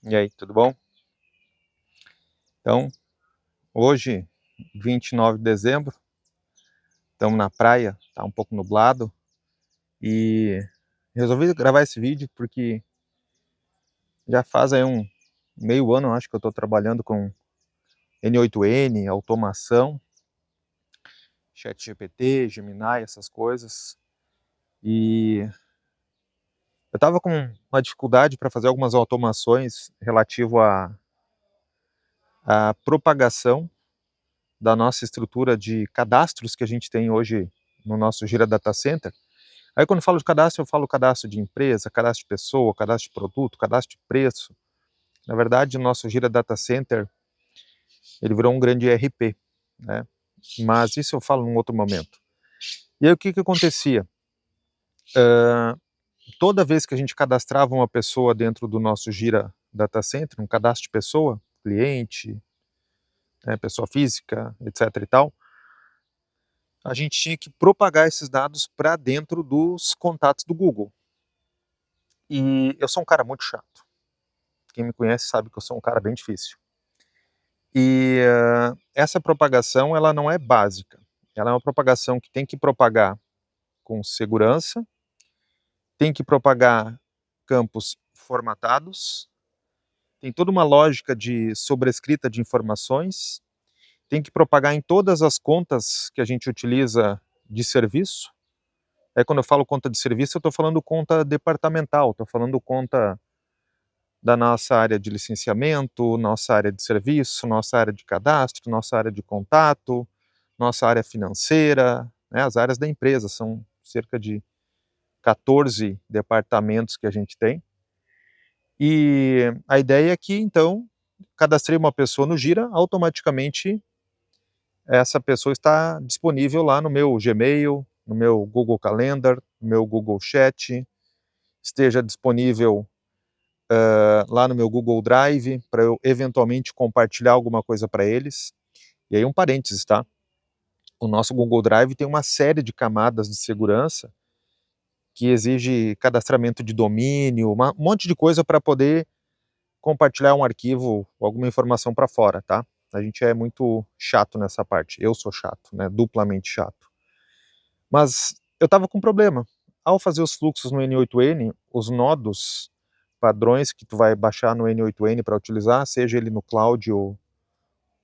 E aí, tudo bom? Então, hoje, 29 de dezembro, estamos na praia, tá um pouco nublado e resolvi gravar esse vídeo porque já faz aí um meio ano, acho que eu estou trabalhando com N8N, automação, ChatGPT, Gemini, essas coisas. E eu estava com uma dificuldade para fazer algumas automações relativo à propagação da nossa estrutura de cadastros que a gente tem hoje no nosso Gira Data Center. Aí quando eu falo de cadastro, eu falo cadastro de empresa, cadastro de pessoa, cadastro de produto, cadastro de preço. Na verdade, o nosso Gira Data Center, ele virou um grande ERP, né? Mas isso eu falo num outro momento. E aí o que acontecia? Toda vez que a gente cadastrava uma pessoa dentro do nosso Gira Data Center, um cadastro de pessoa, cliente, né, pessoa física, etc e tal, a gente tinha que propagar esses dados para dentro dos contatos do Google. E eu sou um cara muito chato. Quem me conhece sabe que eu sou um cara bem difícil. E essa propagação, ela não é básica. Ela é uma propagação que tem que propagar com segurança, tem que propagar campos formatados, tem toda uma lógica de sobrescrita de informações, tem que propagar em todas as contas que a gente utiliza de serviço. Aí quando eu falo conta de serviço, eu estou falando conta departamental, estou falando conta da nossa área de licenciamento, nossa área de serviço, nossa área de cadastro, nossa área de contato, nossa área financeira, né, as áreas da empresa, são cerca de 14 departamentos que a gente tem. E a ideia é que, então, cadastrei uma pessoa no Gira, automaticamente essa pessoa está disponível lá no meu Gmail, no meu Google Calendar, no meu Google Chat, esteja disponível lá no meu Google Drive, para eu eventualmente compartilhar alguma coisa para eles. E aí um parênteses, tá? O nosso Google Drive tem uma série de camadas de segurança que exige cadastramento de domínio, um monte de coisa para poder compartilhar um arquivo ou alguma informação para fora, tá? A gente é muito chato nessa parte. Eu sou chato, né? Duplamente chato. Mas eu estava com um problema. Ao fazer os fluxos no N8N, os nodos padrões que tu vai baixar no N8N para utilizar, seja ele no cloud ou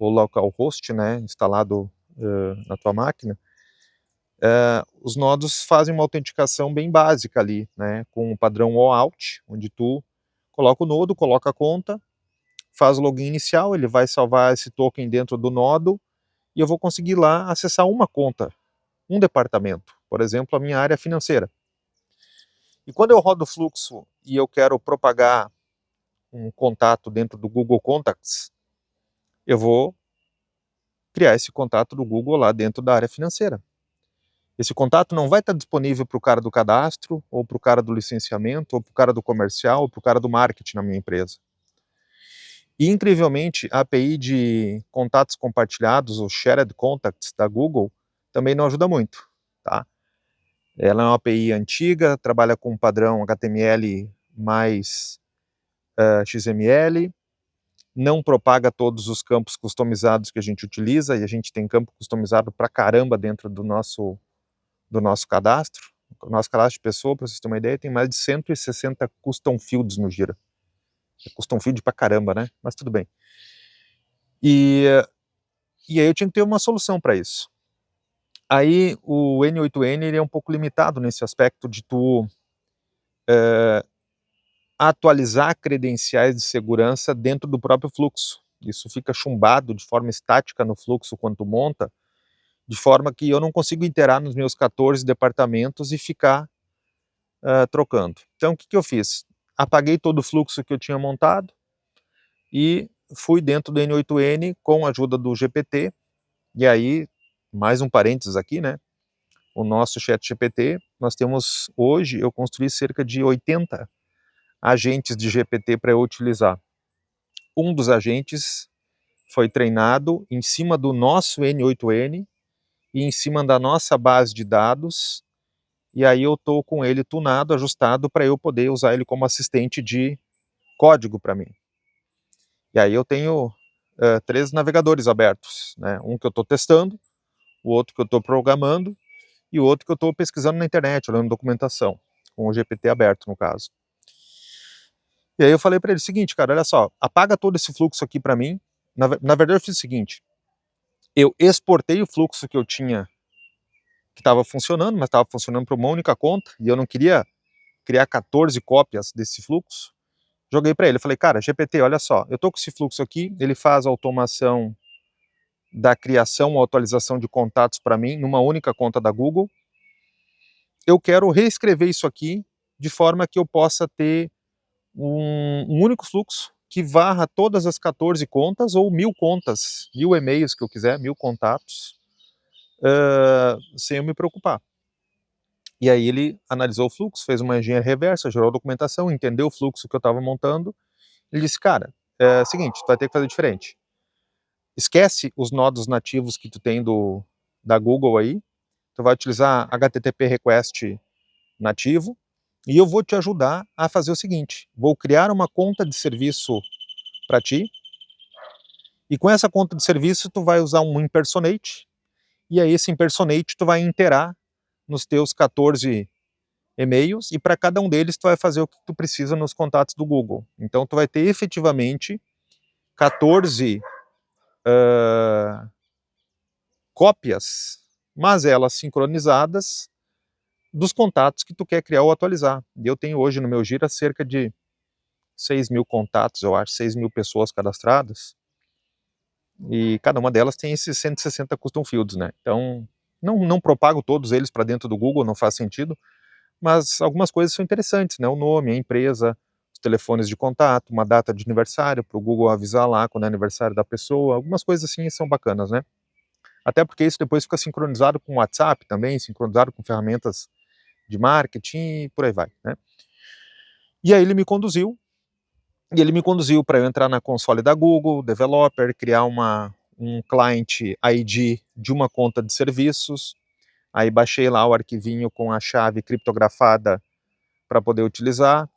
localhost, né, instalado na tua máquina, os nodos fazem uma autenticação bem básica ali, né, com o padrão OAuth, onde tu coloca o nodo, coloca a conta, faz o login inicial, ele vai salvar esse token dentro do nodo e eu vou conseguir lá acessar uma conta, um departamento, por exemplo, a minha área financeira. E quando eu rodo o fluxo e eu quero propagar um contato dentro do Google Contacts, eu vou criar esse contato do Google lá dentro da área financeira. Esse contato não vai estar disponível para o cara do cadastro, ou para o cara do licenciamento, ou para o cara do comercial, ou para o cara do marketing na minha empresa. E, incrivelmente, a API de contatos compartilhados, ou Shared Contacts da Google, também não ajuda muito, tá? Ela é uma API antiga, trabalha com um padrão HTML mais XML, não propaga todos os campos customizados que a gente utiliza, e a gente tem campo customizado pra caramba dentro do nosso cadastro. O nosso cadastro de pessoa, para vocês terem uma ideia, tem mais de 160 custom fields no Gira. É custom field pra caramba, né? Mas tudo bem. E aí eu tinha que ter uma solução para isso. Aí o N8N ele é um pouco limitado nesse aspecto de tu atualizar credenciais de segurança dentro do próprio fluxo. Isso fica chumbado de forma estática no fluxo quando tu monta, de forma que eu não consigo interar nos meus 14 departamentos e ficar trocando. Então, o que eu fiz? Apaguei todo o fluxo que eu tinha montado e fui dentro do N8N com a ajuda do GPT, e aí, mais um parênteses aqui, né? O nosso chat GPT, nós temos hoje, eu construí cerca de 80 agentes de GPT para eu utilizar. Um dos agentes foi treinado em cima do nosso N8N e em cima da nossa base de dados, e aí eu estou com ele tunado, ajustado, para eu poder usar ele como assistente de código para mim. E aí eu tenho 3 navegadores abertos, né? Um que eu estou testando, o outro que eu estou programando e o outro que eu estou pesquisando na internet, olhando documentação, com o GPT aberto, no caso. E aí eu falei para ele o seguinte, cara, olha só, apaga todo esse fluxo aqui para mim. Na verdade eu fiz o seguinte, eu exportei o fluxo que eu tinha, que estava funcionando, mas estava funcionando para uma única conta, e eu não queria criar 14 cópias desse fluxo. Joguei para ele, falei, cara, GPT, olha só, eu tô com esse fluxo aqui, ele faz a automação da criação ou atualização de contatos para mim, numa única conta da Google. Eu quero reescrever isso aqui de forma que eu possa ter um único fluxo que varra todas as 14 contas ou 1000 contas, 1000 e-mails que eu quiser, 1000 contatos, sem eu me preocupar. E aí ele analisou o fluxo, fez uma engenharia reversa, gerou a documentação, entendeu o fluxo que eu estava montando. Ele disse, cara, é o seguinte, tu vai ter que fazer diferente. Esquece os nodos nativos que tu tem da Google aí, tu vai utilizar HTTP request nativo, e eu vou te ajudar a fazer o seguinte, vou criar uma conta de serviço para ti, e com essa conta de serviço tu vai usar um impersonate, e aí esse impersonate tu vai interar nos teus 14 e-mails, e para cada um deles tu vai fazer o que tu precisa nos contatos do Google. Então tu vai ter efetivamente 14 cópias, mas elas sincronizadas, dos contatos que tu quer criar ou atualizar. E eu tenho hoje no meu Gira cerca de 6.000 contatos, eu acho, 6.000 pessoas cadastradas, e cada uma delas tem esses 160 custom fields, né? Então, não propago todos eles para dentro do Google, não faz sentido, mas algumas coisas são interessantes, né? O nome, a empresa, os telefones de contato, uma data de aniversário, para o Google avisar lá quando é aniversário da pessoa, algumas coisas assim são bacanas, né? Até porque isso depois fica sincronizado com o WhatsApp também, sincronizado com ferramentas de marketing e por aí vai, né? E aí ele me conduziu para eu entrar na console da Google, Developer, criar um client ID de uma conta de serviços, aí baixei lá o arquivinho com a chave criptografada para poder utilizar,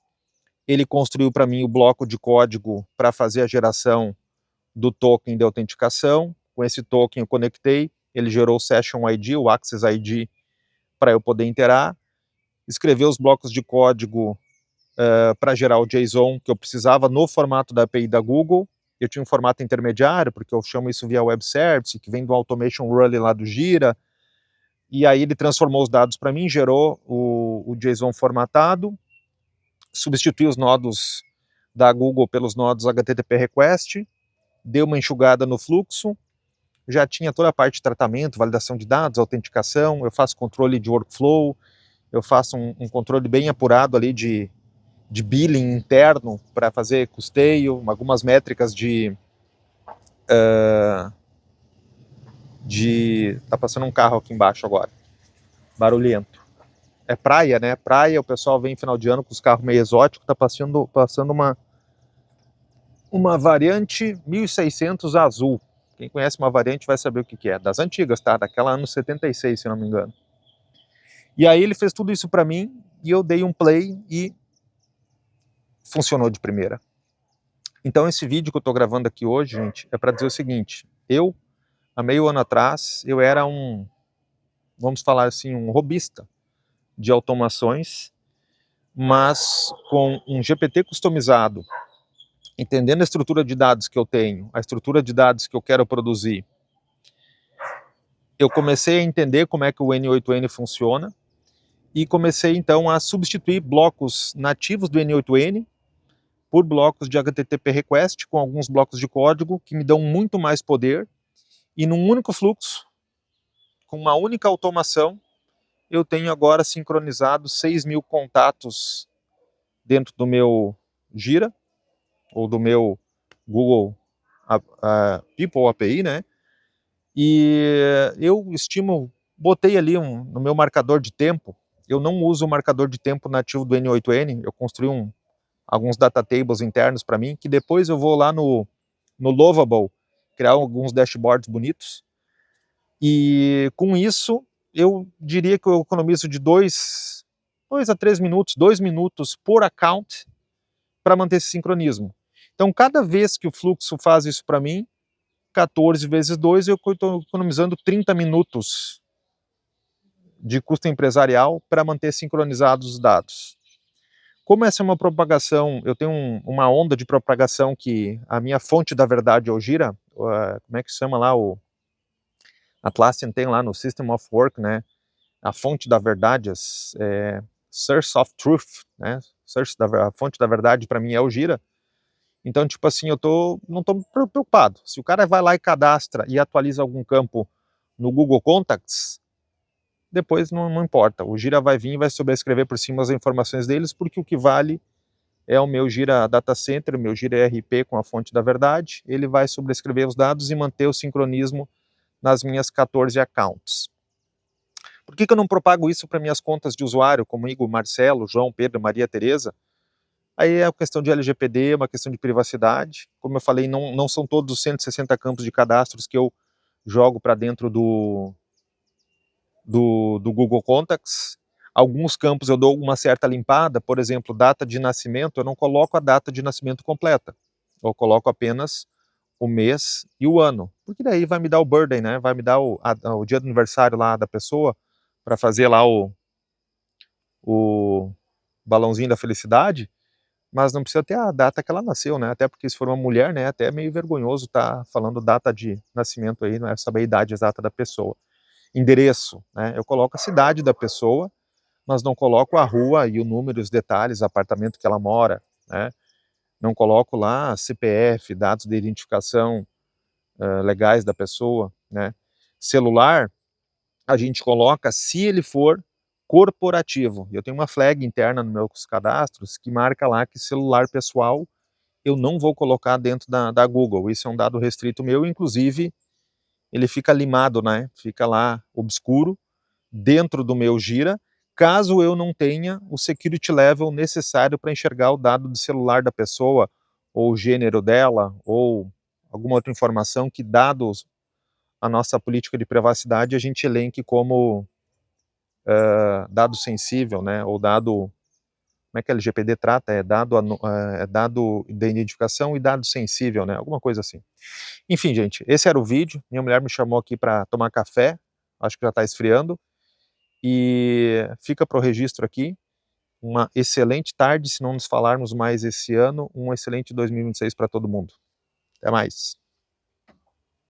ele construiu para mim o bloco de código para fazer a geração do token de autenticação, com esse token eu conectei, ele gerou o Session ID, o Access ID, para eu poder interar, escrever os blocos de código para gerar o JSON que eu precisava no formato da API da Google. Eu tinha um formato intermediário, porque eu chamo isso via Web Service, que vem do Automation Rally lá do Gira, e aí ele transformou os dados para mim, gerou o JSON formatado, substituiu os nodos da Google pelos nodos HTTP Request, deu uma enxugada no fluxo, já tinha toda a parte de tratamento, validação de dados, autenticação, eu faço controle de workflow, eu faço um controle bem apurado ali de billing interno para fazer custeio, algumas métricas tá passando um carro aqui embaixo agora, barulhento. É praia, né? Praia, o pessoal vem final de ano com os carros meio exóticos, tá passando uma variante 1600 azul. Quem conhece uma variante vai saber o que é. Das antigas, tá? Daquela ano 76, se não me engano. E aí ele fez tudo isso para mim, e eu dei um play e funcionou de primeira. Então esse vídeo que eu tô gravando aqui hoje, gente, é para dizer o seguinte, eu, há meio ano atrás, eu era vamos falar assim, um robista de automações, mas com um GPT customizado, entendendo a estrutura de dados que eu tenho, a estrutura de dados que eu quero produzir, eu comecei a entender como é que o N8N funciona, e comecei então a substituir blocos nativos do N8N por blocos de HTTP request, com alguns blocos de código que me dão muito mais poder, e num único fluxo, com uma única automação, eu tenho agora sincronizado 6.000 contatos dentro do meu Gira, ou do meu Google People API, né? E eu estimo, botei ali no meu marcador de tempo, eu não uso o marcador de tempo nativo do N8N, eu construí alguns data tables internos para mim, que depois eu vou lá no Lovable, criar alguns dashboards bonitos, e com isso, eu diria que eu economizo de 2 a 3 minutos, 2 minutos por account, para manter esse sincronismo. Então, cada vez que o fluxo faz isso para mim, 14 vezes 2, eu estou economizando 30 minutos de custo empresarial para manter sincronizados os dados. Como essa é uma propagação, eu tenho uma onda de propagação que a minha fonte da verdade é o Gira, como é que se chama lá, o Atlassian tem lá no System of Work, né, a fonte da verdade, Source of Truth, né, a fonte da verdade para mim é o Gira. Então, tipo assim, não estou preocupado. Se o cara vai lá e cadastra e atualiza algum campo no Google Contacts, depois não importa. O Gira vai vir e vai sobrescrever por cima as informações deles, porque o que vale é o meu Gira Data Center, o meu Gira ERP com a fonte da verdade. Ele vai sobrescrever os dados e manter o sincronismo nas minhas 14 accounts. Por que eu não propago isso para minhas contas de usuário, como Igor, Marcelo, João, Pedro, Maria Tereza? Aí é uma questão de LGPD, uma questão de privacidade. Como eu falei, não são todos os 160 campos de cadastros que eu jogo para dentro do Google Contacts. Alguns campos eu dou uma certa limpada, por exemplo, data de nascimento, eu não coloco a data de nascimento completa. Eu coloco apenas o mês e o ano, porque daí vai me dar o birthday, né? Vai me dar o dia do aniversário lá da pessoa, para fazer lá o balãozinho da felicidade, mas não precisa ter a data que ela nasceu, né? Até porque se for uma mulher, né, até é meio vergonhoso estar falando data de nascimento aí, não é saber a idade exata da pessoa. Endereço, né? Eu coloco a cidade da pessoa, mas não coloco a rua e o número, os detalhes, apartamento que ela mora, né? Não coloco lá CPF, dados de identificação legais da pessoa, né? Celular, a gente coloca se ele for corporativo. Eu tenho uma flag interna nos meus cadastros que marca lá que celular pessoal eu não vou colocar dentro da Google. Isso é um dado restrito meu, inclusive ele fica limado, né? Fica lá obscuro dentro do meu Gira, caso eu não tenha o security level necessário para enxergar o dado do celular da pessoa, ou o gênero dela, ou alguma outra informação que, dados a nossa política de privacidade, a gente elenque como dado sensível, né, ou dado, como é que a LGPD trata? É dado de identificação e dado sensível, né, alguma coisa assim. Enfim, gente, esse era o vídeo, minha mulher me chamou aqui para tomar café, acho que já está esfriando, e fica para o registro aqui, uma excelente tarde, se não nos falarmos mais esse ano, um excelente 2026 para todo mundo. Até mais.